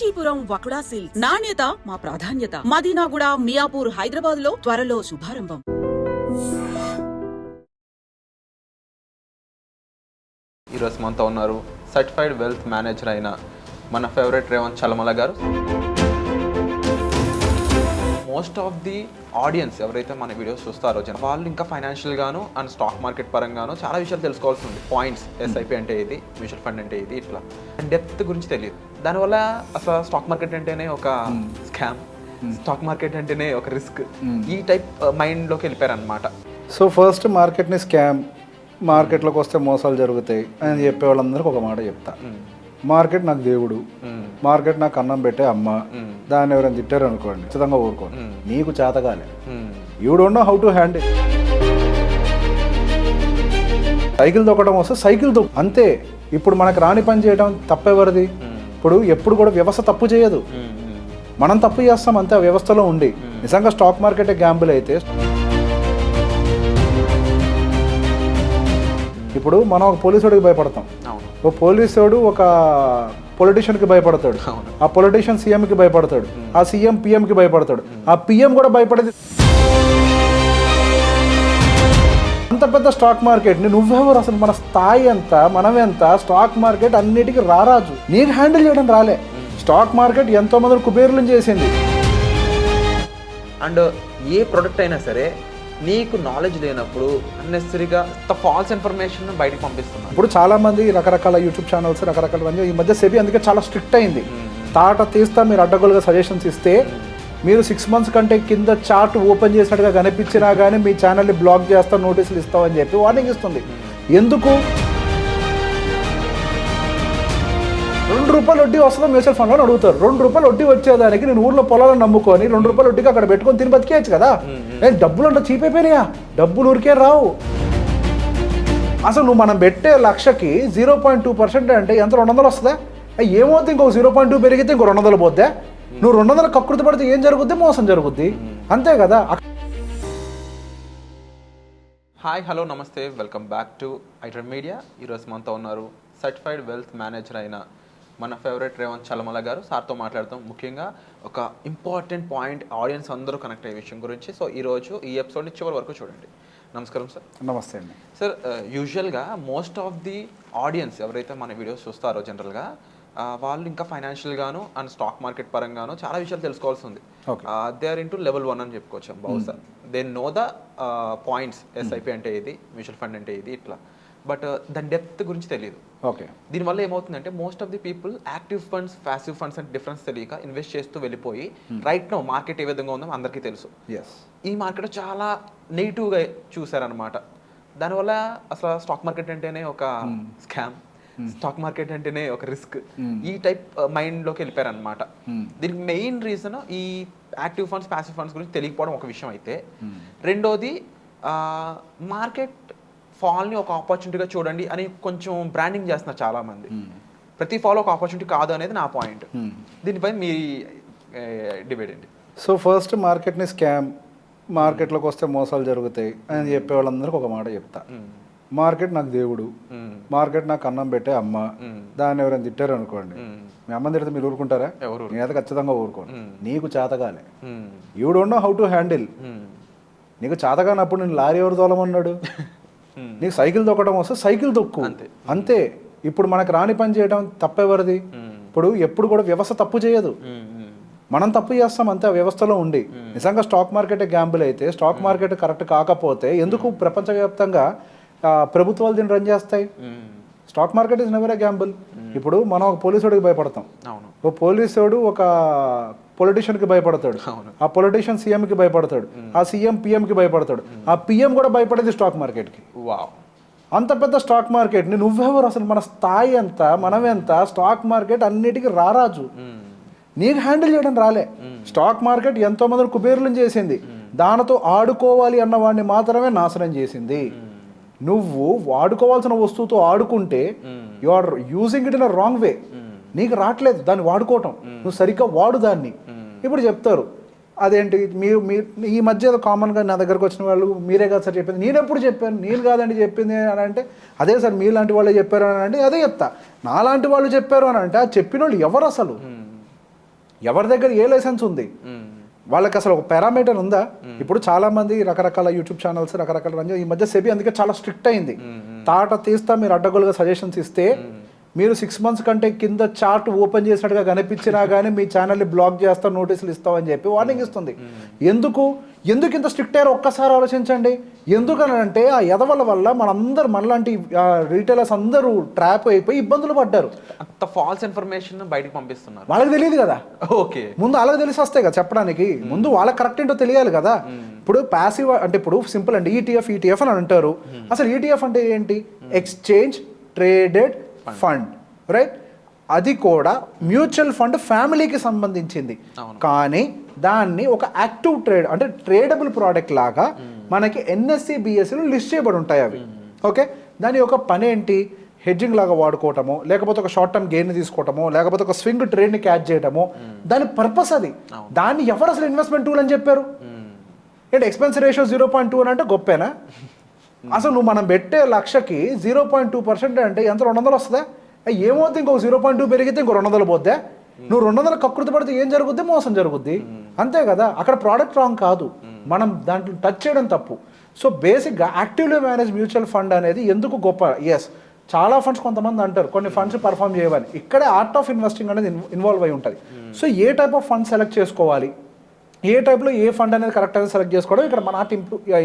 Kanchipuram వకుడా silks నాణ్యత మా ప్రాధాన్యత. మదీనాగూడ, మియాపూర్, హైదరాబాద్ లో త్వరలో శుభారంభం. ఈరోజు మనతో ఉన్నారు సర్టిఫైడ్ వెల్త్ మేనేజర్ అయిన మన ఫేవరెట్ రేవంత్ చలమల గారు. మోస్ట్ ఆఫ్ ది ఆడియన్స్ ఎవరైతే మన వీడియోస్ చూస్తారో వాళ్ళు ఇంకా ఫైనాన్షియల్ గాను అండ్ స్టాక్ మార్కెట్ పరంగాను చాలా విషయాలు తెలుసుకోవాల్సి ఉంది. పాయింట్స్, ఎస్ఐపి అంటే ఇది, మ్యూచువల్ ఫండ్ అంటే ఇది, ఇట్లా డెప్త్ గురించి తెలియదు. దానివల్ల అసలు స్టాక్ మార్కెట్ అంటేనే ఒక స్కామ్, స్టాక్ మార్కెట్ అంటేనే ఒక రిస్క్, ఈ టైప్ మైండ్లోకి వెళ్ళిపోయారు అనమాట. సో ఫస్ట్ మార్కెట్ని స్కామ్, మార్కెట్లోకి వస్తే మోసాలు జరుగుతాయి అని చెప్పే వాళ్ళందరికీ ఒక మాట చెప్తా. మార్కెట్ నాకు దేవుడు, మార్కెట్ నాకు అన్నం పెట్టే అమ్మ, దాన్ని ఎవరైనా తిట్టారు అనుకోండి ఖచ్చితంగా ఊరుకోండి. నీకు చేతగాలే, you don't know how to handle. Cycle తొక్కడం వస్తే సైకిల్ తొక్కు అంతే. ఇప్పుడు మనకు రాని పని చేయడం తప్పెవరిది? ఇప్పుడు ఎప్పుడు కూడా వ్యవస్థ తప్పు చేయదు, మనం తప్పు చేస్తాం అంతే. ఆ వ్యవస్థలో ఉండి నిజంగా స్టాక్ మార్కెట్ గ్యాంబుల్ అయితే, ఇప్పుడు మనం ఒక పోలీసుడికి భయపడతాం, ఓ పోలీసుడు ఒక పొలిటీషియన్కి భయపడతాడు, ఆ పొలిటీషియన్ సీఎంకి భయపడతాడు, ఆ సీఎం పిఎంకి భయపడతాడు, ఆ పిఎం కూడా భయపడేది. అంత పెద్ద స్టాక్ మార్కెట్ని నువ్వెవరు? అసలు మన స్థాయి ఎంత, మనం ఎంత? స్టాక్ మార్కెట్ అన్నిటికీ రారాజు, నీకు హ్యాండిల్ చేయడం రాలే. స్టాక్ మార్కెట్ ఎంతో మంది కుబేరులను చేసింది. అండ్ ఏ ప్రొడక్ట్ అయినా సరే నీకు నాలెడ్జ్ లేనప్పుడు అన్నెసరీగా ఫాల్స్ ఇన్ఫర్మేషన్ బయటకు పంపిస్తున్నాను. ఇప్పుడు చాలా మంది రకరకాల యూట్యూబ్ ఛానల్స్, రకరకాల ఈ మధ్య సెబీ అందుకే చాలా స్ట్రిక్ట్ అయింది. తాట తీస్తా మీరు అడ్డగోలుగా సజెషన్స్ ఇస్తే, మీరు 6 months కంటే కింద చార్ట్ ఓపెన్ చేసినట్టుగా కనిపించినా కానీ మీ ఛానల్ని బ్లాక్ చేస్తా, నోటీసులు ఇస్తామని చెప్పి వార్నింగ్ ఇస్తుంది. ఎందుకు? ₹2 వడ్డీ వస్తుందో మ్యూచువల్ ఫండ్లో అని అడుగుతారు. ₹2 వడ్డీ వచ్చేదానికి నేను ఊర్లో పొలాలను నమ్ముకొని ₹2 వడ్డీకి అక్కడ పెట్టుకొని తిని బతికేయచ్చు కదా. డబ్బులు అంటే చీప్ అయిపోయినాయా? డబ్బులు ఊరికే రావు. అసలు నువ్వు మనం పెట్టే లక్షకి 0.2% అంటే ఎంత? 200 వస్తుందా? ఏమవుతుంది? ఇంకొక 0.2 పెరిగితే ఇంకో 200 పోద్దా? నువ్వు 200 కకృతి పడితే ఏం జరుగుద్ది? మోసం జరుగుద్ది, అంతే కదా. హాయ్, హలో, నమస్తే, welcome back to iDream media. ఈరోజు మనతో ఉన్నారు సర్టిఫైడ్ వెల్త్ మేనేజర్ అయిన మన ఫేవరెట్ రేవంత్ చలమల గారు. సార్తో మాట్లాడతాం ముఖ్యంగా ఒక ఇంపార్టెంట్ పాయింట్, ఆడియన్స్ అందరూ కనెక్ట్ అయ్యే విషయం గురించి. సో ఈరోజు ఈ ఎపిసోడ్ని చివరి వరకు చూడండి. నమస్కారం సార్. నమస్తే అండి సార్. యూజువల్గా మోస్ట్ ఆఫ్ ది ఆడియన్స్ ఎవరైతే మన వీడియోస్ చూస్తారో జనరల్గా వాళ్ళు ఇంకా ఫైనాన్షియల్ గాను అండ్ స్టాక్ మార్కెట్ పరంగాను చాలా విషయాలు తెలుసుకోవాల్సి ఉంది. దే ఆర్ ఇంటూ లెవెల్ 1 అని చెప్పుకోవచ్చు బహుశా. They know the points, SIP అంటే ఇది, మ్యూచువల్ ఫండ్ అంటే ఇది, ఇట్లా. బట్ దాని డెప్త్ గురించి తెలియదు. ఓకే. దీనివల్ల ఏమవుతుందంటే most of the people active funds, passive funds అంటే డిఫరెన్స్ తెలియక ఇన్వెస్ట్ చేస్తూ వెళ్ళిపోయి రైట్ నో మార్కెట్ ఏ విధంగా ఉందో అందరికీ తెలుసు. ఈ మార్కెట్ చాలా నెగిటివ్గా చూసారనమాట. దానివల్ల అసలు స్టాక్ మార్కెట్ అంటేనే ఒక స్కామ్, స్టాక్ మార్కెట్ అంటేనే ఒక రిస్క్, ఈ టైప్ మైండ్లోకి వెళ్ళిపోయారు అనమాట. దీనికి మెయిన్ రీజన్ ఈ యాక్టివ్ ఫండ్స్, ప్యాసివ్ ఫండ్స్ గురించి తెలియకపోవడం ఒక విషయం అయితే, రెండోది మార్కెట్ ఫాల్ని ఒక ఆపర్చునిటీగా చూడండి అని కొంచెం బ్రాండింగ్ చేస్తున్నారు చాలా మంది. ప్రతి ఫాల్ ఒక ఆపర్చునిటీ కాదు అనేది నా పాయింట్. దీనిపై మీ డిబేట్ ఏంటి? సో ఫస్ట్ మార్కెట్ని స్కామ్, మార్కెట్లోకి వస్తే మోసాలు జరుగుతాయి అని చెప్పే వాళ్ళందరికీ ఒక మాట చెప్తా. మార్కెట్ నాకు దేవుడు, మార్కెట్ నాకు అన్నం పెట్టే అమ్మ, దాన్ని ఎవరైనా తిట్టారు అనుకోండి, మీ అమ్మని తిడితే మీరు ఊరుకుంటారా? నేనైతే ఖచ్చితంగా ఊరుకోండి. నీకు చేతగాలే, you don't know how to handle. నీకు చేతగానప్పుడు నేను లారీ ఎవరు తోలమన్నాడు? నీకు సైకిల్ తొక్కడం వస్తే సైకిల్ తొక్కు అంతే. ఇప్పుడు మనకు రాని పని చేయడం తప్పెవరిది? ఇప్పుడు ఎప్పుడు కూడా వ్యవస్థ తప్పు చేయదు, మనం తప్పు చేస్తాం అంతే. ఆ వ్యవస్థలో ఉండి నిజంగా స్టాక్ మార్కెట్ గ్యాంబుల్ అయితే, స్టాక్ మార్కెట్ కరెక్ట్ కాకపోతే ఎందుకు ప్రపంచవ్యాప్తంగా ప్రభుత్వాలు దీన్ని రన్ చేస్తాయి? Stock market is never A Gamble. ఇప్పుడు మనం ఒక పోలీసుడికి భయపడతాం, ఓ పోలీసుడు ఒక పొలిటీషియన్కి భయపడతాడు, ఆ పొలిటీషియన్ సీఎంకి భయపడతాడు, ఆ సీఎం పిఎంకి భయపడతాడు, ఆ పిఎం కూడా భయపడేది స్టాక్ మార్కెట్కి. అంత పెద్ద స్టాక్ మార్కెట్ని నువ్వెవరు? అసలు మన స్థాయి ఎంత, మనం ఎంత? స్టాక్ మార్కెట్ అన్నిటికీ రారాజు, నీకు హ్యాండిల్ చేయడం రాలే. స్టాక్ మార్కెట్ ఎంతో మంది కుబేరులను చేసింది, దానితో ఆడుకోవాలి అన్న వాడిని మాత్రమే నాశనం చేసింది. నువ్వు వాడుకోవాల్సిన వస్తువుతో ఆడుకుంటే you are using it in a wrong way. నీకు రావట్లేదు దాన్ని వాడుకోవటం, నువ్వు సరిగ్గా వాడు దాన్ని. ఇప్పుడు చెప్తారు అదేంటి మీరు ఈ మధ్య ఏదో కామన్గా నా దగ్గరకు వచ్చిన వాళ్ళు మీరే కాదు సార్ చెప్పింది. నేను ఎప్పుడు చెప్పాను? నేను కాదండి చెప్పింది అని అంటే, అదే సార్ మీలాంటి వాళ్ళే చెప్పారు అని అంటే అదే చెప్తా. నాలాంటి వాళ్ళు చెప్పారు అని అంటే ఆ చెప్పిన వాళ్ళు ఎవరు? అసలు ఎవరి దగ్గర ఏ లైసెన్స్ ఉంది, వాళ్ళకి అసలు ఒక పారామీటర్ ఉందా? ఇప్పుడు చాలా మంది రకరకాల యూట్యూబ్ ఛానల్స్ రకరకాల రంజ ఈ మధ్య సెబీ అందుకే చాలా స్ట్రిక్ట్ అయింది. తాట తీస్తా మీరు అడ్డగోలుగా సజెషన్స్ ఇస్తే మీరు 6 months కంటే కింద చార్ట్ ఓపెన్ చేసినట్టుగా కనిపించినా కానీ మీ ఛానల్ని బ్లాక్ చేస్తా, నోటీసులు ఇస్తామని చెప్పి వార్నింగ్ ఇస్తుంది. ఎందుకు ఇంత స్ట్రిక్ట్ అయ్యారో ఒక్కసారి ఆలోచించండి. ఎందుకనంటే ఆ ఎదవల వల్ల మనలాంటి రీటైలర్స్ అందరూ ట్రాప్ అయిపోయి ఇబ్బందులు పడ్డారు. అంత ఫాల్స్ ఇన్ఫర్మేషన్ బయటకు పంపిస్తున్నారు. వాళ్ళకి తెలియదు కదా, ఓకే ముందు వాళ్ళకి తెలిసి వస్తాయి కదా చెప్పడానికి, ముందు వాళ్ళకి కరెక్ట్ ఏంటో తెలియాలి కదా. ఇప్పుడు ప్యాసివ్ అంటే ఇప్పుడు సింపుల్ అండి, ఈటీఎఫ్ అని అంటారు. అసలు ఈటీఎఫ్ అంటే ఏంటి? Exchange traded fund, right? అది కూడా మ్యూచువల్ ఫండ్ ఫ్యామిలీకి సంబంధించింది. కానీ దాన్ని ఒక యాక్టివ్ ట్రేడ్ అంటే ట్రేడబుల్ ప్రోడక్ట్ లాగా మనకి ఎన్ఎస్సి బిఎస్సిలో లిస్ట్ చేయబడి ఉంటాయి అవి. ఓకే, దాని యొక్క పని ఏంటి? హెడ్జింగ్ లాగా వాడుకోవటము, లేకపోతే ఒక షార్ట్ టర్మ్ గెయిన్ తీసుకోవటము, లేకపోతే ఒక స్వింగ్ ట్రేడ్ని క్యాచ్ చేయడము, దాని పర్పస్ అది. దాన్ని ఎవరు అసలు ఇన్వెస్ట్మెంట్ టూల్ అని చెప్పారు? ఏంటి ఎక్స్పెన్స్ రేషియో 0.2 అని అంటే గొప్పేనా? అసలు నువ్వు మనం పెట్టే లక్షకి 0.2% అంటే ఎంత? 200 వస్తుందా? ఏమవుతుంది? ఇంకొక 0.2 పెరిగితే ఇంకో 200 పోద్దా? నువ్వు 200 కకృతి పడితే ఏం జరుగుద్ది? మోసం జరుగుద్ది, అంతే కదా. అక్కడ ప్రోడక్ట్ రాంగ్ కాదు, మనం దాంట్లో టచ్ చేయడం తప్పు. సో బేసిక్గా యాక్టివ్లీ మేనేజ్ మ్యూచువల్ ఫండ్ అనేది ఎందుకు గొప్ప? ఎస్, చాలా ఫండ్స్ కొంతమంది అంటారు కొన్ని ఫండ్స్ పర్ఫామ్ చేయవని. ఇక్కడే ఆర్ట్ ఆఫ్ ఇన్వెస్టింగ్ అనేది ఇన్వాల్వ్ అయి ఉంటుంది. సో ఏ టైప్ ఆఫ్ ఫండ్ సెలెక్ట్ చేసుకోవాలి, ఏ టైప్లో ఏ ఫండ్ అనేది కరెక్ట్గా సెలెక్ట్ చేసుకోవడం, ఇక్కడ మన ఆర్ట్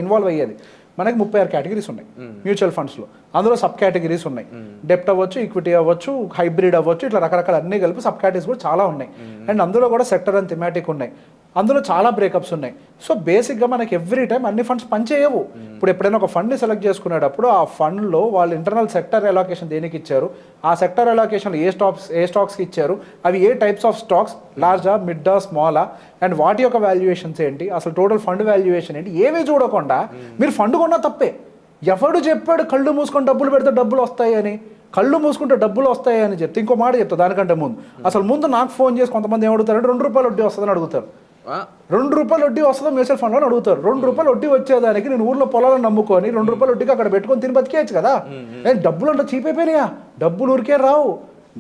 ఇన్వాల్వ్ అయ్యేది. మనకి 36 కేటగిరీస్ ఉన్నాయి మ్యూచువల్ ఫండ్స్లో. అందులో సబ్ కేటగిరీస్ ఉన్నాయి. డెప్ట్ అవ్వచ్చు, ఈక్విటీ అవ్వచ్చు, హైబ్రిడ్ అవ్వచ్చు, ఇట్లా రకరకాల అన్ని కలిపి సబ్ కేటగిరీస్ కూడా చాలా ఉన్నాయి. అండ్ అందులో కూడా సెక్టర్ అండ్ థిమాటిక్ ఉన్నాయి. అందులో చాలా బ్రేకప్స్ ఉన్నాయి. సో బేసిక్గా మనకి ఎవ్రీ టైం అన్ని ఫండ్స్ పనిచేయవు. ఇప్పుడు ఎప్పుడైనా ఒక ఫండ్ని సెలెక్ట్ చేసుకునేటప్పుడు ఆ ఫండ్లో వాళ్ళు ఇంటర్నల్ సెక్టర్ అలోకేషన్ దేనికి ఇచ్చారు, ఆ సెక్టర్ అలోకేషన్లో ఏ స్టాక్స్కి ఇచ్చారు, అవి ఏ టైప్స్ ఆఫ్ స్టాక్స్, లార్జా, మిడ్డా, స్మాలా, అండ్ వాటి యొక్క వాల్యుయేషన్స్ ఏంటి, అసలు టోటల్ ఫండ్ వాల్యుయేషన్ ఏంటి, ఏమీ చూడకుండా మీరు ఫండ్ కొన్నా తప్పే. ఎవడు చెప్పాడు కళ్ళు మూసుకొని డబ్బులు పెడితే డబ్బులు వస్తాయని? కళ్ళు మూసుకుంటే డబ్బులు వస్తాయని చెప్తే ఇంకో మాట చెప్తా దానికంటే ముందు నాకు ఫోన్ చేసి కొంతమంది ఏమడుగుతారంటే ₹2 వడ్డీ వస్తుందని అడుగుతారు. ₹2 వడ్డీ వస్తుందో మ్యూచువల్ ఫండ్లో అడుగుతారు. ₹2 వడ్డీ వచ్చేదానికి నేను ఊర్లో పొలాలను నమ్ముకొని ₹2 వడ్డీకి అక్కడ పెట్టుకొని తిని బతికేయచ్చు కదా. డబ్బులు అంటే చీప్ అయిపోయినాయా? డబ్బులు ఊరికే రావు,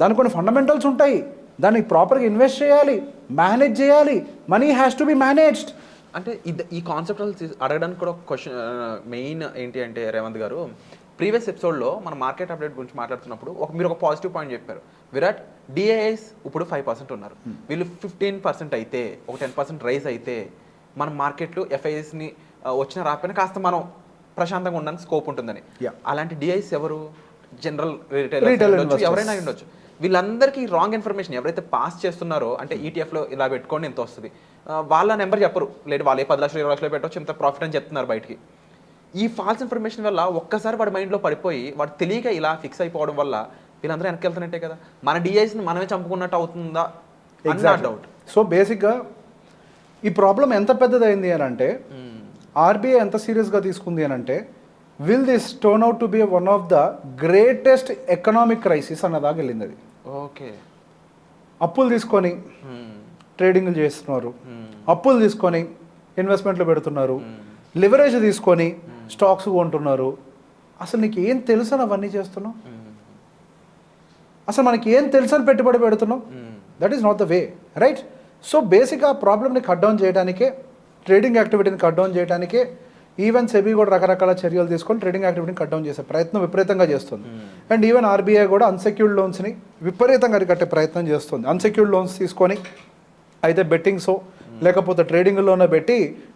దానికి కొన్ని ఫండమెంటల్స్ ఉంటాయి. దాన్ని ప్రాపర్గా ఇన్వెస్ట్ చేయాలి, మేనేజ్ చేయాలి. Money has to be managed. అంటే ఈ కాన్సెప్ట్ అడగడానికి కూడా ఒక క్వశ్చన్ మెయిన్ ఏంటి అంటే, రేవంత్ గారు ప్రీవియస్ ఎపిసోడ్లో మన మార్కెట్ అప్డేట్ గురించి మాట్లాడుతున్నప్పుడు మీరు ఒక పాజిటివ్ పాయింట్ చెప్పారు. విరాట్ డిఐఎస్ ఇప్పుడు 5% ఉన్నారు, వీళ్ళు 15% అయితే, ఒక 10% రైజ్ అయితే మన మార్కెట్లో ఎఫ్ఐఎస్ని వచ్చిన రాకపోయినా కాస్త మనం ప్రశాంతంగా ఉండడానికి స్కోప్ ఉంటుందని. అలాంటి డిఐఎస్ ఎవరు? జనరల్ రిటైల్ ఎవరైనా ఉండొచ్చు. వీళ్ళందరికీ రాంగ్ ఇన్ఫర్మేషన్ ఎవరైతే పాస్ చేస్తున్నారో, అంటే ఈటీఎఫ్లో ఇలా పెట్టుకోండి ఎంత వస్తుంది, వాళ్ళ నెంబర్ చెప్పరు, లేదు వాళ్ళు 10 లక్షలు 20 లక్షలు పెట్టవచ్చు ఇంత ప్రాఫిట్ అని చెప్తున్నారు బయటికి. ఈ ఫాల్స్ ఇన్ఫర్మేషన్ వల్ల ఒక్కసారి వాడి మైండ్లో పడిపోయి వాడు తెలియక ఇలా ఫిక్స్ అయిపోవడం వల్ల వీళ్ళందరూ వెనక్కి వెళ్తున్నట్టే కదా. మన డిఐస్ని మనమే చంపుకున్నట్టు అవుతుందా డౌట్. సో బేసిక్గా ఈ ప్రాబ్లం ఎంత పెద్దదైంది అని అంటే, ఆర్బీఐ ఎంత సీరియస్గా తీసుకుంది అని అంటే, will this turn out to be one of the greatest economic crisis అన్నదాకా వెళ్ళింది అది. ఓకే, అప్పులు తీసుకొని ట్రేడింగ్లు చేస్తున్నారు, అప్పులు తీసుకొని ఇన్వెస్ట్మెంట్లు పెడుతున్నారు, లివరేజ్ తీసుకొని స్టాక్స్ కొంటున్నారు. అసలు నీకు ఏం తెలుసు అని అవన్నీ చేస్తున్నావు? అసలు మనకి ఏం తెలుసు అని పెట్టుబడి పెడుతున్నావు? That is not the way, right? So బేసిక్గా ప్రాబ్లమ్ని కట్ డౌన్ చేయడానికే, ట్రేడింగ్ యాక్టివిటీని కట్ డౌన్ చేయడానికే ఈవెన్ సెబీ కూడా రకరకాల చర్యలు తీసుకొని ట్రేడింగ్ యాక్టివిటీని కట్ డౌన్ చేసే ప్రయత్నం విపరీతంగా చేస్తుంది. అండ్ ఈవెన్ ఆర్బీఐ కూడా అన్సెక్యూర్డ్ లోన్స్ని విపరీతంగా అరికట్టే ప్రయత్నం చేస్తుంది. అన్సెక్యూర్డ్ లోన్స్ తీసుకొని అయితే బెట్టింగ్సో లేకపోతే ట్రేడింగ్లోనే పెట్టి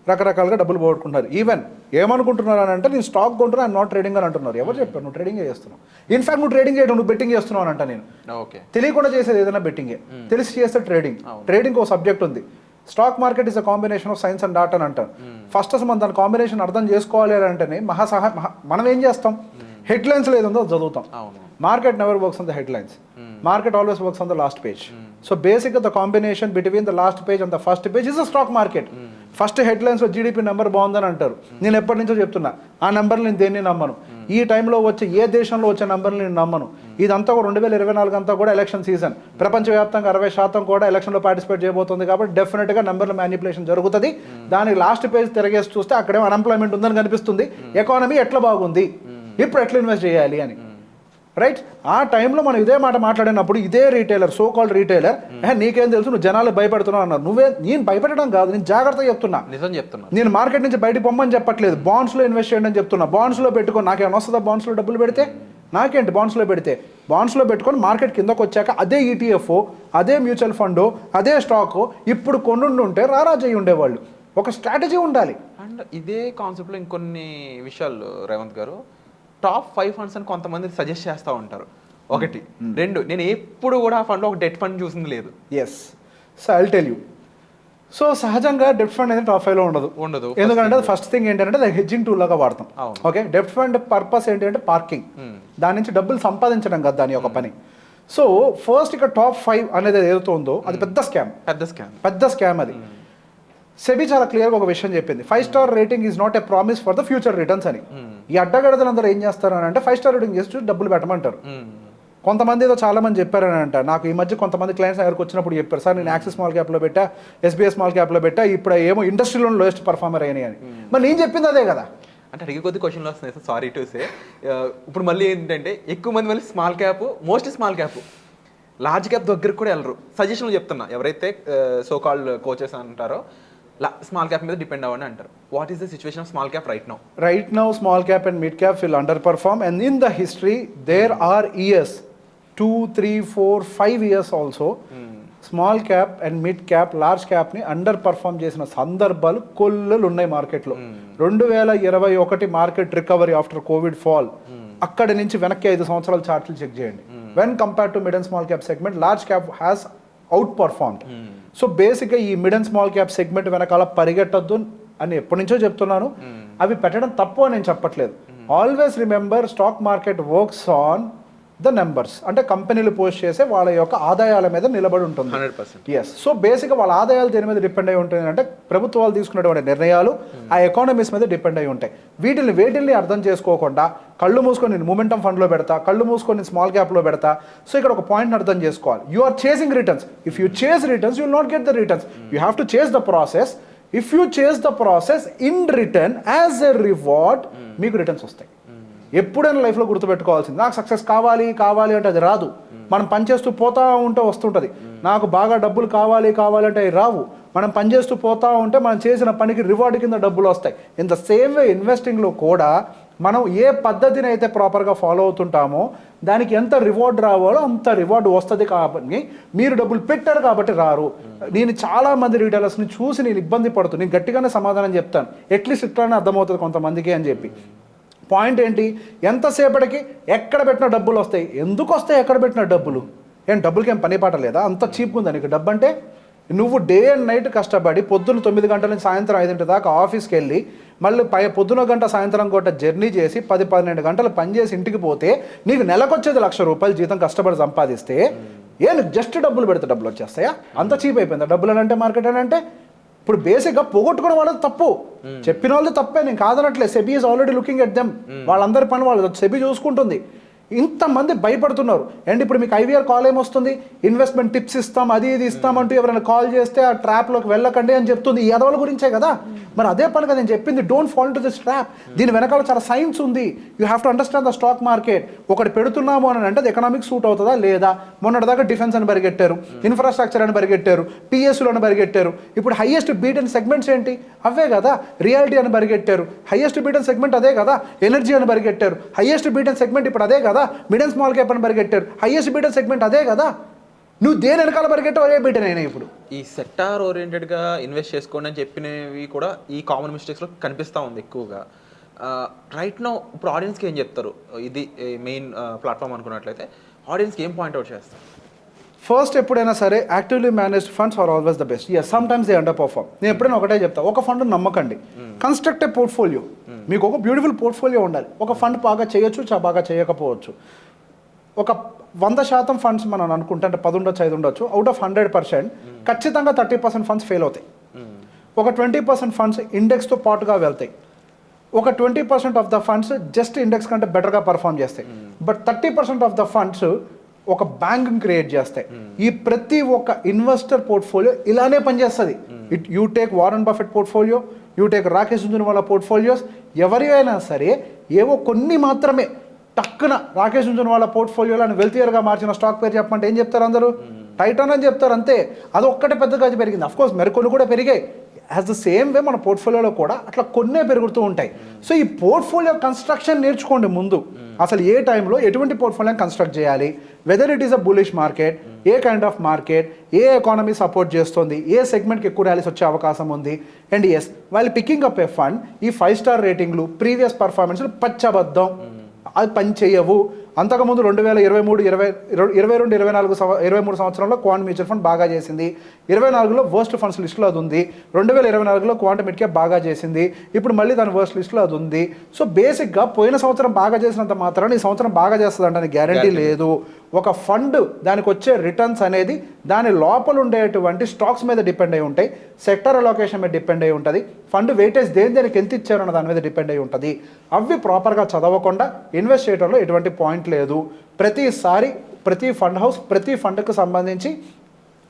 రకరకాలుగా డబ్బులు పోగొట్టుకుంటున్నారు. ఈవెన్ ఏమనుకుంటున్నారు అని అంటే, నేను స్టాక్ కొంటున్నా, ఐఎమ్ నాట్ ట్రేడింగ్ అని అంటున్నారు. ఎవరు చెప్పారు? నువ్వు ట్రేడింగే చేస్తున్నావు. ఇన్ఫాక్ట్ నువ్వు ట్రేడింగ్ చేయడం, నువ్వు బెట్టింగ్ చేస్తున్నావు అని అంట. నేను తెలియకుండా చేసేది ఏదైనా బెట్టింగే, తెలిసి చేస్తే ట్రేడింగ్. ట్రేడింగ్ ఒక సబ్జెక్ట్ ఉంది. Stock market is a combination of science and art అని అంటారు. ఫస్ట్ అసలు మనం దాని కాంబినేషన్ అర్థం చేసుకోవాలి అని అంటేనే మనం ఏం చేస్తాం? హెడ్లైన్స్ ఏదో చదువుతాం. Market never works on the headlines, market always works on the last page. So బేసిక్గా the combination between the last page and the first page is the stock market. First హెడ్లైన్స్లో జీడిపి నెంబర్ బాగుందని అంటారు. నేను ఎప్పటి నుంచో చెప్తున్నా, ఆ నెంబర్ని నేను దేన్ని నమ్మను. ఈ టైంలో వచ్చే ఏ దేశంలో వచ్చే నెంబర్ని నేను నమ్మను. ఇదంతా 2024 అంతా కూడా ఎలక్షన్ సీజన్. ప్రపంచవ్యాప్తంగా 60% కూడా ఎలక్షన్లో పార్టిసిపేట్ చేయబోతుంది. కాబట్టి డెఫినెట్గా నెంబర్ల మ్యానిపులేషన్ జరుగుతుంది. దానికి లాస్ట్ పేజ్ తిరగేసి చూస్తే అక్కడేమో అన్ఎంప్లాయ్మెంట్ ఉందని కనిపిస్తుంది, ఎకానమీ ఎట్లా బాగుంది, ఇప్పుడు ఎట్లా ఇన్వెస్ట్ చేయాలి అని. రైట్. ఆ టైంలో మనం ఇదే మాట మాట్లాడినప్పుడు ఇదే రీటైలర్, సో కాల్డ్ రీటైలర్, నీకేం తెలుసు, నువ్వు జనాలు భయపెడుతున్నావు అన్నారు. నేను భయపెట్టడం కాదు, నేను జాగ్రత్తగా చెప్తున్నా. నిజం చెప్తున్నా. నేను మార్కెట్ నుంచి బయటకు పొమ్మని చెప్పట్లేదు, బాండ్స్లో ఇన్వెస్ట్ చేయండి అని చెప్తున్నా. బాండ్స్లో పెట్టుకో, నాకేమైనా వస్తుందా బాండ్స్లో డబ్బులు పెడితే? నాకేంటి బాండ్స్లో పెడితే? బాండ్స్లో పెట్టుకొని మార్కెట్ కిందకు వచ్చాక అదే ఈటీఎఫ్, అదే మ్యూచువల్ ఫండ్, అదే స్టాక్ ఇప్పుడు కొన్ని ఉంటే రారాజు అయ్యి ఉండేవాళ్ళు. ఒక స్ట్రాటజీ ఉండాలి. అండ్ ఇదే కాన్సెప్ట్లో ఇంకొన్ని విషయాలు రేవంత్ గారు, టాప్ 5 ఫండ్స్ అని కొంతమంది సజెస్ట్ చేస్తూ ఉంటారు. 1 2 నేను ఎప్పుడు కూడా ఆ ఫండ్లో ఒక డెట్ ఫండ్ చూసింది లేదు. Yes, so I'll tell you. So సహజంగా డెప్ట్ ఫండ్ అనేది టాప్ 5లో ఉండదు. ఎందుకంటే ఫస్ట్ థింగ్ ఏంటంటే అది హెడ్జింగ్ టూల్ లాగా వాడతాం. ఓకే, డెప్ట్ ఫండ్ పర్పస్ ఏంటంటే పార్కింగ్, దాని నుంచి డబ్బులు సంపాదించడం కదా దాని యొక్క పని. సో ఫస్ట్ ఇక్కడ టాప్ 5 అనేది ఏదైతే ఉందో అది పెద్ద స్కామ్. అది సెబీ చాలా క్లియర్గా ఒక విషయం చెప్పింది, 5 star rating is not a promise for the future returns అని. ఈ అడ్డగడతలందరూ ఏం చేస్తారు అని అంటే 5 స్టార్ రేటింగ్ చేసి డబ్బులు పెట్టమంటారు. కొంతమంది ఏదో చాలా మంది చెప్పారని అంట. నాకు ఈ మధ్య కొంతమంది క్లయింట్స్ దగ్గరకు వచ్చినప్పుడు చెప్పారు, సార్ నేను యాక్సిస్ స్మాల్ క్యాప్లో పెట్టా, ఎస్బీఐ స్మాల్ క్యాప్లో పెట్టా, ఇప్పుడు ఏమో ఇండస్ట్రీలో లోయెస్ట్ పర్ఫార్మర్ అయినాయి అని. మరి నేను చెప్పింది అదే కదా. అంటే అడిగే కొద్ది క్వశ్చన్లు వస్తున్నాయి సార్, సారీ టు సే. ఇప్పుడు మళ్ళీ ఏంటంటే ఎక్కువ మంది మళ్ళీ small cap, mostly small cap, large cap దగ్గరకు కూడా వెళ్ళరు. సజెషన్లు చెప్తున్నా, ఎవరైతే సో కాల్డ్ కోచెస్ అంటారో స్మాల్ క్యాప్ మీద డిపెండ్ అవ్వండి అంటారు. What is the situation of small cap right now? Small cap and mid cap will underperform, and in the history there are years 2, 3, 4, 5 years also small cap and mid cap large క్యాప్ని underperform చేసిన సందర్భాలు కొల్లులు ఉన్నాయి మార్కెట్లో. 2021 market recovery after COVID fall, అక్కడి నుంచి వెనక్కి 5 సంవత్సరాల చార్ట్లు చెక్ చేయండి. When compare to mid and small cap segment, large cap has outperformed. So బేసిక్గా ఈ mid and small cap segment వెనకాల పరిగెట్టద్దు అని ఎప్పటి నుంచో చెప్తున్నాను. అవి పెట్టడం తప్పు అని నేను చెప్పట్లేదు. Always remember, stock market works on the numbers. అంటే కంపెనీలు పోస్ట్ చేసే వాళ్ళ యొక్క ఆదాయాల మీద నిలబడి ఉంటుంది. 100%. ఎస్. సో బేసిక్గా వాళ్ళ ఆదాయాలు దేని మీద డిపెండ్ అయి ఉంటుంది అంటే ప్రభుత్వాలు తీసుకున్నటువంటి నిర్ణయాలు ఆ ఎకానమీస్ మీద డిపెండ్ అయి ఉంటాయి. వేటిల్ని అర్థం చేసుకోకుండా కళ్ళు మూసుకొని నేను మూమెంటం ఫండ్లో పెడతా, కళ్ళు మూసుకొని స్మాల్ క్యాప్లో పెడతా. సో ఇక్కడ ఒక పాయింట్ని అర్థం చేసుకోవాలి. You are chasing returns. If you chase returns you will not get the returns. You have to chase the process. If you chase the process in return as a reward, మీకు returns వస్తాయి. ఎప్పుడైనా లైఫ్లో గుర్తుపెట్టుకోవాల్సింది, నాకు success కావాలి అంటే అది రాదు. మనం పనిచేస్తూ పోతా ఉంటే వస్తుంటుంది. నాకు బాగా డబ్బులు కావాలి అంటే అవి రావు. మనం పనిచేస్తూ పోతా ఉంటే మనం చేసిన పనికి రివార్డ్ కింద డబ్బులు వస్తాయి. ఇన్ ద సేమ్ వే ఇన్వెస్టింగ్లో కూడా మనం ఏ పద్ధతిని అయితే ప్రాపర్గా ఫాలో అవుతుంటామో దానికి ఎంత రివార్డ్ రావాలో అంత రివార్డ్ వస్తుంది. కాబట్టి మీరు డబ్బులు పెట్టారు కాబట్టి రారు. నేను చాలామంది రీటైలర్స్ని చూసి నేను ఇబ్బంది పడుతుంది. నేను గట్టిగానే సమాధానం చెప్తాను, అట్లీస్ట్ ఇట్లానే అర్థమవుతుంది కొంతమందికి అని చెప్పి. పాయింట్ ఏంటి, ఎంతసేపటికి ఎక్కడ పెట్టిన డబ్బులు వస్తాయి. ఎందుకు వస్తాయి ఎక్కడ పెట్టిన డబ్బులు? డబ్బులకి ఏం పని పాట లేదా? అంత చీప్గా ఉందా నీకు డబ్బు అంటే? నువ్వు డే అండ్ నైట్ కష్టపడి పొద్దున్న 9 గంటల నుంచి సాయంత్రం 5 దాకా ఆఫీస్కి వెళ్ళి మళ్ళీ పొద్దున గంట సాయంత్రం గంట జర్నీ చేసి 10-12 గంటలు పనిచేసి ఇంటికి పోతే నీకు నెలకొచ్చేది ₹1,00,000 జీతం కష్టపడి సంపాదిస్తే జస్ట్ డబ్బులు పెడితే డబ్బులు వచ్చేస్తాయా? అంత చీప్ అయిపోయిందా డబ్బులు అని అంటే, మార్కెట్ అని అంటే? ఇప్పుడు బేసిక్గా పోగొట్టుకునే వాళ్ళది తప్పు, చెప్పిన వాళ్ళది తప్పే, నేను కాదనట్లేదు. SEBI is already looking at them. వాళ్ళందరి పని వాళ్ళు సెబీ చూసుకుంటుంది. ఇంతమంది భయపడుతున్నారు. అండ్ ఇప్పుడు మీకు ఐవీఆర్ కాల్ ఏమొస్తుంది, ఇన్వెస్ట్మెంట్ టిప్స్ ఇస్తాం, అది ఇది ఇస్తామంటూ ఎవరైనా కాల్ చేస్తే ఆ ట్రాప్లోకి వెళ్ళకండి అని చెప్తుంది. ఈ ఎదవల గురించే కదా. మరి అదే పనిగా నేను చెప్పింది, don't fall to this trap. దీని వెనకాల చాలా సైన్స్ ఉంది. You have to understand the stock market. ఒకటి పెడుతున్నాము అని అంటే అది ఎకనామిక్ సూట్ అవుతుందా లేదా? మొన్నటిదాకా డిఫెన్స్ అని పరిగెట్టారు, ఇన్ఫ్రాస్ట్రక్చర్ అని పరిగెట్టారు, పిఎస్యులు అని పరిగెట్టారు. ఇప్పుడు హైయెస్ట్ బీటెన్ సెగ్మెంట్స్ ఏంటి? అవే కదా. రియాలిటీ అని పరిగెట్టారు, హైయెస్ట్ బీటెన్ సెగ్మెంట్ అదే కదా. ఎనర్జీ అని పరిగెట్టారు, హైయెస్ట్ బీటెన్ సెగ్మెంట్ ఇప్పుడు అదే కదా. మిడ్ అండ్ స్మాల్ క్యాప్ అని పరిగెట్టారు, హైయెస్ట్ బీటెన్ సెగ్మెంట్ అదే కదా. నువ్వు దేని వెనకాల పరిగెట్టావు అదే బీటెన్ అయినా. ఇప్పుడు ఈ సెక్టార్ ఓరియంటెడ్గా ఇన్వెస్ట్ చేసుకోండి అని చెప్పినవి కూడా ఈ కామన్ మిస్టేక్స్లో కనిపిస్తూ ఉంది ఎక్కువగా. రైట్ నో ఇప్పుడు ఆడియన్స్కి ఏం చెప్తారు? ఇది మెయిన్ ప్లాట్ఫామ్ అనుకున్నట్లయితే ఆడియన్స్కి ఏం పాయింట్అవుట్ చేస్తారు? ఫస్ట్, ఎప్పుడైనా సరే actively managed funds are always the best. Yes, sometimes they underperform. నేను ఎప్పుడైనా ఒకటే చెప్తా, ఒక ఫండ్ నమ్మకండి, కన్స్ట్రక్ట్ ఏ పోర్ట్ఫోలియో. మీకు ఒక బ్యూటిఫుల్ పోర్ట్ఫోలియో ఉండాలి. ఒక ఫండ్ బాగా చేయొచ్చు, బాగా చేయకపోవచ్చు. ఒక 100% ఫండ్స్ మనం అనుకుంటే, అంటే 10 ఉండొచ్చు, 5 ఉండొచ్చు, అవుట్ ఆఫ్ 100% ఖచ్చితంగా 30% ఫండ్స్ ఫెయిల్ అవుతాయి. ఒక 20% ఫండ్స్ ఇండెక్స్తో పాటుగా వెళ్తాయి. ఒక 20% of the funds just index కంటే బెటర్గా పర్ఫామ్ చేస్తాయి. బట్ 30% ఆఫ్ ద ఫండ్స్ ఒక బ్యాంక్ క్రియేట్ చేస్తాయి. ఈ ప్రతి ఒక్క ఇన్వెస్టర్ పోర్ట్ఫోలియో ఇలానే పనిచేస్తుంది. You take Warren Buffett portfolio, you take Rakesh Jhunjhunwala portfolios, ఎవరివైనా సరే ఏవో కొన్ని మాత్రమే టక్కున రాకేష్ జుంజున్ వాళ్ళ పోర్ట్ఫోలియోలో వెల్తియర్గా మార్చిన స్టాక్ పేరు చెప్పమంటే ఏం చెప్తారు అందరూ? టైటాన్ అని చెప్తారు అంతే. అది ఒక్కటే పెద్దగా పెరిగింది. అఫ్కోర్స్ మరికొన్ని కూడా పెరిగాయి. యాజ్ ద సేమ్ వే మన పోర్ట్ఫోలియోలో కూడా అట్లా కొన్నే పెరుగుతూ ఉంటాయి. సో ఈ పోర్ట్ఫోలియో కన్స్ట్రక్షన్ నేర్చుకోండి ముందు. అసలు ఏ టైంలో ఎటువంటి పోర్ట్ఫోలియోని కన్స్ట్రక్ట్ చేయాలి, whether it is a bullish market, A kind of market, A economy support చేస్తుంది, ఏ సెగ్మెంట్కి ఎక్కువ ర్యాలీస్ వచ్చే అవకాశం ఉంది. అండ్ ఎస్, వాళ్ళు పికింగ్ అప్ ఏ ఫండ్, ఈ 5 స్టార్ రేటింగ్లు, ప్రీవియస్ పర్ఫార్మెన్స్లు పచ్చబద్ధం, అది పని చేయవు. అంతకుముందు 2023, 22, 23 సంవత్సరంలో క్వాంట్ మ్యూచువల్ ఫండ్ బాగా చేసింది. 24లో వర్స్ట్ ఫండ్స్ లిస్టులో అది ఉంది. 2024లో క్వాంట్ మిడ్ క్యాప్ బాగా చేసింది. ఇప్పుడు మళ్ళీ దాని వర్స్ట్ లిస్టులో అది ఉంది. సో బేసిక్గా పోయిన సంవత్సరం బాగా చేసినంత మాత్రాన్ని ఈ సంవత్సరం బాగా చేస్తుందంటే గ్యారంటీ లేదు. ఒక ఫండ్ దానికి వచ్చే రిటర్న్స్ అనేది దాని లోపల ఉండేటువంటి స్టాక్స్ మీద డిపెండ్ అయి ఉంటాయి, సెక్టర్ అలొకేషన్ మీద డిపెండ్ అయి ఉంటుంది, ఫండ్ వెయిటేజ్ దేనికి ఎంత ఇచ్చారో అన్న దాని మీద డిపెండ్ అయి ఉంటుంది. అవి ప్రాపర్గా చదవకుండా ఇన్వెస్ట్ చేయడంలో ఎటువంటి పాయింట్ లేదు. ప్రతిసారి ప్రతి ఫండ్ హౌస్ ప్రతి ఫండ్కి సంబంధించి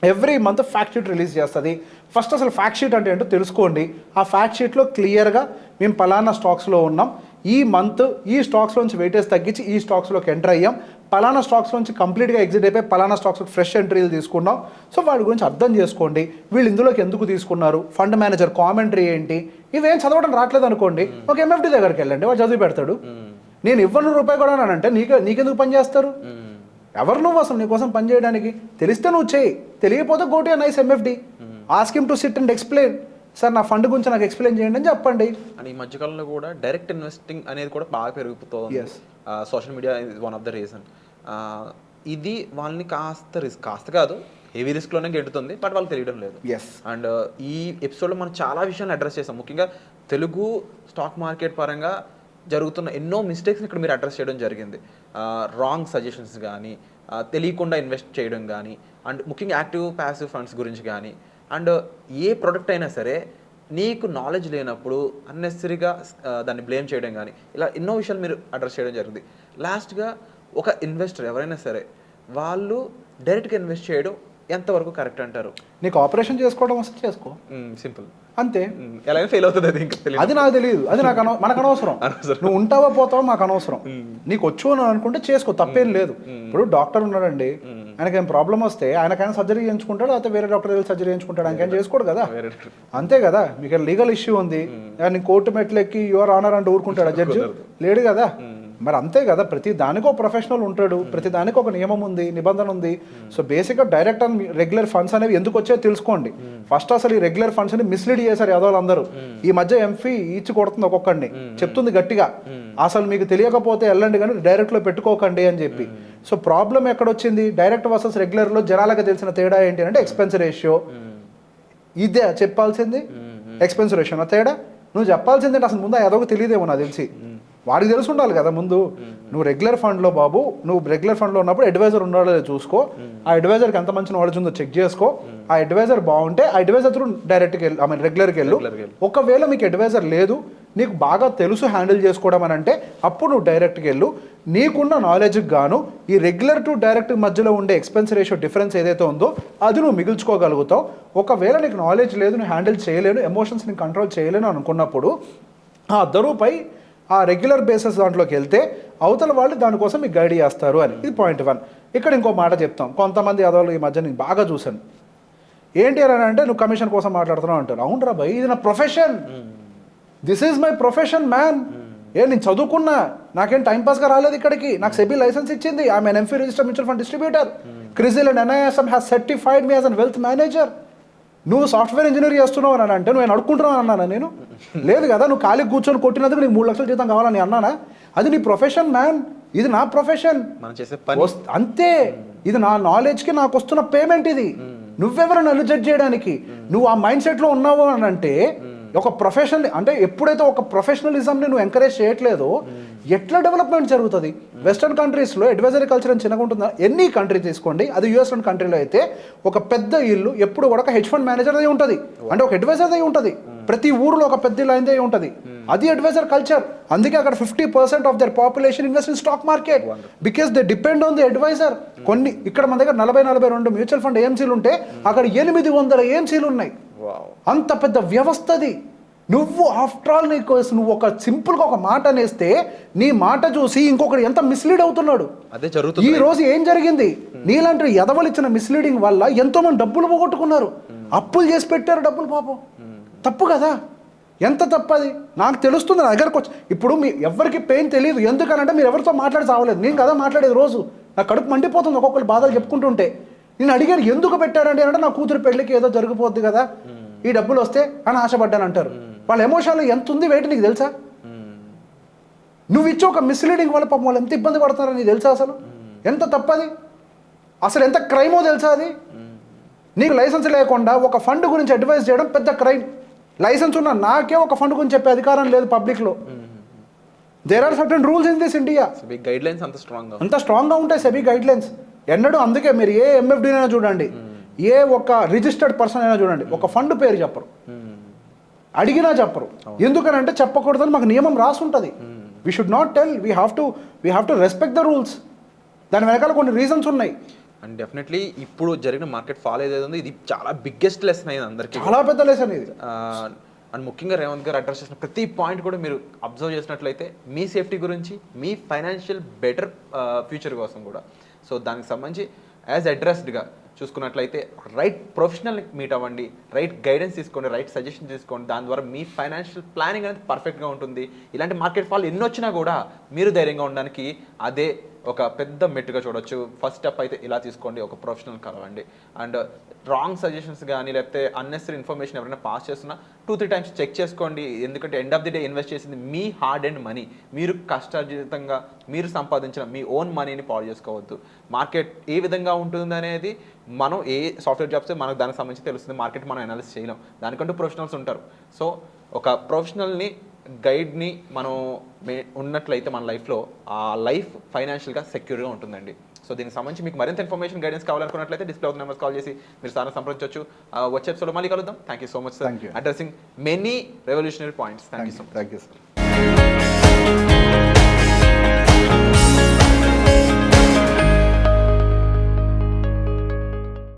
every month fact sheet release చేస్తుంది. ఫస్ట్ అసలు ఫ్యాక్ట్ షీట్ అంటే ఏంటో తెలుసుకోండి. ఆ ఫ్యాక్ట్ షీట్లో క్లియర్గా మేము పలానా స్టాక్స్లో ఉన్నాం, ఈ మంత్ ఈ స్టాక్స్లోంచి వెయిటేజ్ తగ్గించి ఈ స్టాక్స్లోకి ఎంటర్ అయ్యాం, పలానా స్టాక్స్లోంచి కంప్లీట్గా ఎగ్జిట్ అయిపోయి పలానా స్టాక్స్కి ఫ్రెష్ ఎంట్రీలు తీసుకున్నాం. సో వాటి గురించి అర్థం చేసుకోండి. వీళ్ళు ఇందులోకి ఎందుకు తీసుకున్నారు, ఫండ్ మేనేజర్ కామెంటరీ ఏంటి, ఇవేం చదవడం రావట్లేదు అనుకోండి, ఒక ఎంఎఫ్డి దగ్గరికి వెళ్ళండి, వాడు చదివి పెడతాడు. నేను ఇవ్వను రూపాయి కూడా అంటే నీకెందుకు పని చేస్తారు? ఎవరు నువ్వు అసలు నీకోసం పని చేయడానికి? తెలిస్తే నువ్వు చేయి, తెలియకపోతే go to a nice MFD, ask him to SIT and explain. Sir నా ఫండ్ గురించి నాకు ఎక్స్ప్లెయిన్ చేయండి అని చెప్పండి. అండ్ ఈ మధ్యకాలంలో కూడా డైరెక్ట్ ఇన్వెస్టింగ్ అనేది కూడా బాగా పెరుగుతుంది. Social media is one of the reason. ఇది వాళ్ళని కాస్త కాదు హెవీ రిస్క్లోనే గెడుతుంది, బట్ వాళ్ళకి తెలియడం లేదు. అండ్ ఈ ఎపిసోడ్లో మనం చాలా విషయాలు అడ్రస్ చేసాం. ముఖ్యంగా తెలుగు స్టాక్ మార్కెట్ పరంగా జరుగుతున్న ఎన్నో మిస్టేక్స్ని ఇక్కడ మీరు అడ్రస్ చేయడం జరిగింది. రాంగ్ సజెషన్స్ కానీ, తెలియకుండా ఇన్వెస్ట్ చేయడం కానీ, అండ్ ముఖ్యంగా యాక్టివ్ ప్యాసివ్ ఫండ్స్ గురించి కానీ, అండ్ ఏ ప్రోడక్ట్ అయినా సరే నీకు నాలెడ్జ్ లేనప్పుడు అన్నెసరీగా దాన్ని బ్లేమ్ చేయడం కానీ, ఇలా ఎన్నో విషయాలు మీరు అడ్రస్ చేయడం జరిగింది. లాస్ట్గా ఒక ఇన్వెస్టర్ ఎవరైనా సరే వాళ్ళు డైరెక్ట్గా ఇన్వెస్ట్ చేయడం ఎంతవరకు కరెక్ట్ అంటారు? నీకు ఆపరేషన్ చేసుకోవడం వస్తే చేసుకో, సింపుల్ అంతే. ఎలా ఫెయిల్ అవుతుంది అది నాకు తెలియదు, అది మనకు అనవసరం. నువ్వు ఉంటావా పోతావా మాకు అనవసరం. నీకు వచ్చు అని అనుకుంటే చేసుకో, తప్పేం లేదు. ఇప్పుడు డాక్టర్ ఉన్నాడండి, ఆయనకి ఏం ప్రాబ్లం వస్తే ఆయనకైనా సర్జరీ చేయించుకుంటాడు, లేకపోతే వేరే డాక్టర్ వెళ్ళి సర్జరీ చేయించుకుంటాడు, ఆయనకైనా చేసుకోడు కదా, అంతే కదా. మీకు లీగల్ ఇష్యూ ఉంది, నీ కోర్టు మెట్లు ఎక్కి యువర్ ఆనర్ అంటే ఊరుకుంటాడు జడ్జి? లేడు కదా. మరి అంతే కదా, ప్రతి దానికి ఒక ప్రొఫెషనల్ ఉంటాడు, ప్రతి దానికి ఒక నియమం ఉంది, నిబంధన ఉంది. సో బేసిక్గా డైరెక్ట్ అండ్ రెగ్యులర్ ఫండ్స్ అనేవి ఎందుకు వచ్చాయో తెలుసుకోండి. ఫస్ట్ అసలు ఈ రెగ్యులర్ ఫండ్స్ ని మిస్లీడ్ చేశారు అందరూ. ఈ మధ్య ఎంఫీ ఇచ్చి కొడుతుంది ఒక్కొక్కడిని, చెప్తుంది గట్టిగా, అసలు మీకు తెలియకపోతే వెళ్ళండి కానీ డైరెక్ట్లో పెట్టుకోకండి అని చెప్పి. సో ప్రాబ్లం ఎక్కడొచ్చింది? డైరెక్ట్ వర్సెస్ రెగ్యులర్లో జనాలకు తెలిసిన తేడా ఏంటి అంటే ఎక్స్పెన్స్ రేషియో. ఇదే చెప్పాల్సింది, ఎక్స్పెన్స్ రేషియో తేడా. నువ్వు చెప్పాల్సింది అసలు ముందు అదొక తెలియదేమో నాకు తెలిసి, వాడికి తెలిసి ఉండాలి కదా ముందు. నువ్వు రెగ్యులర్ ఫండ్లో బాబు, నువ్వు రెగ్యులర్ ఫండ్లో ఉన్నప్పుడు అడ్వైజర్ ఉండాలో చూసుకో, ఆ అడ్వైజర్కి ఎంత మంచి నాలెడ్జ్ ఉందో చెక్ చేసుకో. ఆ అడ్వైజర్ బాగుంటే ఆ అడ్వైజర్ త్రూ డైరెక్ట్కి వెళ్ళి రెగ్యులర్కి వెళ్ళు. ఒకవేళ మీకు అడ్వైజర్ లేదు, నీకు బాగా తెలుసు హ్యాండిల్ చేసుకోవడం అని అంటే అప్పుడు నువ్వు డైరెక్ట్కి వెళ్ళు. నీకున్న నాలెడ్జ్కి గాను ఈ రెగ్యులర్ టు డైరెక్ట్ మధ్యలో ఉండే ఎక్స్పెన్స్ రేషియో డిఫరెన్స్ ఏదైతే ఉందో అది నువ్వు మిగుల్చుకోగలుగుతావు. ఒకవేళ నీకు నాలెడ్జ్ లేదు, నువ్వు హ్యాండిల్ చేయలేను, ఎమోషన్స్ని కంట్రోల్ చేయలేను అనుకున్నప్పుడు ఆ దరువుపై ఆ రెగ్యులర్ బేసిస్ దాంట్లోకి వెళ్తే అవతల వాళ్ళు దానికోసం మీకు గైడ్ చేస్తారు అని. ఇది పాయింట్ 1. ఇక్కడ ఇంకో మాట చెప్తాం. కొంతమంది అదోళ్ళు ఈ మధ్య నేను బాగా చూశాను, ఏంటి అని అంటే నువ్వు కమిషన్ కోసం మాట్లాడుతున్నావు అంటారు. అవునరా భయ్, ఇది నా profession, this is my profession man. నేను చదువుకున్నా, నాకేం టైంపాస్గా రాలేదు ఇక్కడికి, నాకు సెబీ లైసెన్స్ ఇచ్చింది, I'm an AMFI registered mutual fund distributor, CRISIL and NISM has certified me as an wealth manager. నువ్వు సాఫ్ట్వేర్ ఇంజనీర్ చేస్తున్నావు అని అంటే నువ్వు అడుక్కుంటున్నావు అన్నానా? నేను లేదు కదా. నువ్వు ఖాళీ కూర్చొని కొట్టినందుకు నీకు 3 లక్షల జీతం కావాలని అన్నానా? అది నీ ప్రొఫెషన్ మ్యాన్, ఇది నా ప్రొఫెషన్ అంతే. ఇది నా నాలెడ్జ్కి నాకు వస్తున్న పేమెంట్. ఇది నువ్వెవరు నన్ను జడ్జ్ చేయడానికి? నువ్వు ఆ మైండ్ సెట్లో ఉన్నావు అని అంటే ఒక ప్రొఫెషన్ అంటే ఎప్పుడైతే ఒక ప్రొఫెషనలిజంని నువ్వు ఎంకరేజ్ చేయట్లేదో ఎట్లా డెవలప్మెంట్ జరుగుతుంది? వెస్టర్న్ కంట్రీస్లో అడ్వైజరీ కల్చర్ అని చిన్నగా ఉంటుందా? ఎన్ని కంట్రీ తీసుకోండి, అది యుఎస్ కంట్రీలో అయితే ఒక పెద్ద ఇల్లు ఎప్పుడు కూడా ఒక హెడ్జ్ ఫండ్ మేనేజర్ అయి ఉంటుంది, అంటే ఒక అడ్వైజర్ అయి ఉంటుంది. ప్రతి ఊరిలో ఒక పెద్ద ఇల్లు అయిందే ఉంటుంది. అది అడ్వైజర్ కల్చర్. అందుకే అక్కడ 50% of their population invest in stock market because they depend on the adviser. కొన్ని ఇక్కడ మన దగ్గర 40-42 మ్యూచువల్ ఫండ్ ఏఎంసీలు ఉంటే అక్కడ 800 ఏఎంసీలు ఉన్నాయి. అంత పెద్ద వ్యవస్థది. నువ్వు ఆఫ్టర్ ఆల్ నీకు నువ్వు ఒక సింపుల్గా ఒక మాట అనేస్తే నీ మాట చూసి ఇంకొకటి ఎంత మిస్లీడ్ అవుతున్నాడు. అదే జరుగుతుంది. ఈ రోజు ఏం జరిగింది, నీలాంటి ఎదవలు ఇచ్చిన మిస్లీడింగ్ వల్ల ఎంతో మంది డబ్బులు పోగొట్టుకున్నారు, అప్పులు చేసి పెట్టారు డబ్బులు. పాపం తప్పు కదా, ఎంత తప్పది నాకు తెలుస్తుంది. నా దగ్గరకు వచ్చి ఇప్పుడు మీ ఎవరికి పెయిన్ తెలియదు, ఎందుకనంటే మీరు ఎవరితో మాట్లాడి చావలేదు. నేను కదా మాట్లాడేది, రోజు నా కడుపు మండిపోతుంది ఒక్కొక్కరు బాధలు చెప్పుకుంటుంటే. నేను అడిగాను ఎందుకు పెట్టారండి అంటే, నా కూతురు పెళ్ళికి ఏదో జరిగిపోద్ది కదా, ఈ డబ్బులు వస్తే అని ఆశపడ్డాను అంటారు. వాళ్ళ ఎమోషన్లో ఎంత ఉంది వెయిట్ నీకు తెలుసా? నువ్వు ఇచ్చే ఒక మిస్లీడింగ్ వల్ల పాపం వాళ్ళు ఎంత ఇబ్బంది పడుతున్నారో నీకు తెలుసా? అసలు ఎంత తప్పది, అసలు ఎంత క్రైమో తెలుసా అది? నీకు లైసెన్స్ లేకుండా ఒక ఫండ్ గురించి అడ్వైస్ చేయడం పెద్ద క్రైమ్. లైసెన్స్ ఉన్న నాకే ఒక ఫండ్ గురించి చెప్పే అధికారం లేదు పబ్లిక్లో. There are certain rules in this India. Guidelines అంత స్ట్రాంగ్గా ఉంటాయి సెబీ గైడ్ లైన్స్. ఎన్నడూ అందుకే మీరు ఏ ఎంఎఫ్డీ అయినా చూడండి, ఏ ఒక రిజిస్టర్డ్ పర్సన్ అయినా చూడండి, ఒక ఫండ్ పేరు చెప్పరు, అడిగినా చెప్పరు. ఎందుకనంటే చెప్పకూడదని మాకు నియమం రాసుంటుంది. We should not tell, we have to respect the rules. దాని వెనకాల కొన్ని రీజన్స్ ఉన్నాయి. అండ్ డెఫినెట్లీ ఇప్పుడు జరిగిన మార్కెట్ ఫాల్ ఏదైతే ఉందో ఇది చాలా బిగ్గెస్ట్ లెసన్ అయింది అందరికీ, చాలా పెద్ద లెసన్ ఇది. అండ్ ముఖ్యంగా రేవంత్ గారు అడ్రస్ చేసిన ప్రతి పాయింట్ కూడా మీరు అబ్జర్వ్ చేసినట్లయితే మీ సేఫ్టీ గురించి, మీ ఫైనాన్షియల్ బెటర్ ఫ్యూచర్ కోసం కూడా. సో దానికి సంబంధించి యాజ్ అడ్రస్డ్గా చూసుకున్నట్లయితే రైట్ ప్రొఫెషనల్ మీట్ అవ్వండి, రైట్ గైడెన్స్ తీసుకోండి, రైట్ సజెషన్ తీసుకోండి. దాని ద్వారా మీ ఫైనాన్షియల్ ప్లానింగ్ అనేది పర్ఫెక్ట్గా ఉంటుంది. ఇలాంటి మార్కెట్ ఫాల్ ఎన్ని వచ్చినా కూడా మీరు ధైర్యంగా ఉండడానికి అదే ఒక పెద్ద మెట్టుగా చూడొచ్చు. ఫస్ట్ స్టెప్ అయితే ఇలా తీసుకోండి, ఒక ప్రొఫెషనల్ కలవండి. అండ్ రాంగ్ సజెషన్స్ కానీ లేకపోతే అన్నెసరీ ఇన్ఫర్మేషన్ ఎవరైనా పాస్ చేస్తున్నా 2-3 టైమ్స్ చెక్ చేసుకోండి. ఎందుకంటే end of the day invest చేసింది మీ హార్డ్ అండ్ మనీ, మీరు కష్టార్జితంగా మీరు సంపాదించిన మీ ఓన్ మనీని పాడు చేసుకోవద్దు. మార్కెట్ ఏ విధంగా ఉంటుంది అనేది మనం ఏ సాఫ్ట్వేర్ జాబ్స్ మనకు దానికి సంబంధించి తెలుస్తుంది. మార్కెట్ మనం అనాలిసిస్ చేయలేం, దానికంటూ ప్రొఫెషనల్స్ ఉంటారు. సో ఒక ప్రొఫెషనల్ని గైడ్ని మనం ఉన్నట్లయితే మన లైఫ్లో ఆ లైఫ్ ఫైనాన్షియల్గా సెక్యూర్గా ఉంటుందండి. సో దీనికి సంబంధించి మీకు మరింత ఇన్ఫర్మేషన్ గైడెన్స్ కావాలనుకున్నట్లయితే డిస్ప్లే అవుతున్న నెంబర్స్ కాల్ చేసి మీరు సార్ సంప్రదించవచ్చు. వచ్చే ఎపిసోడ్లో మళ్ళీ కలుద్దాం. Thank you so much sir, addressing many revolutionary points. Thank you so much. Thank you sir.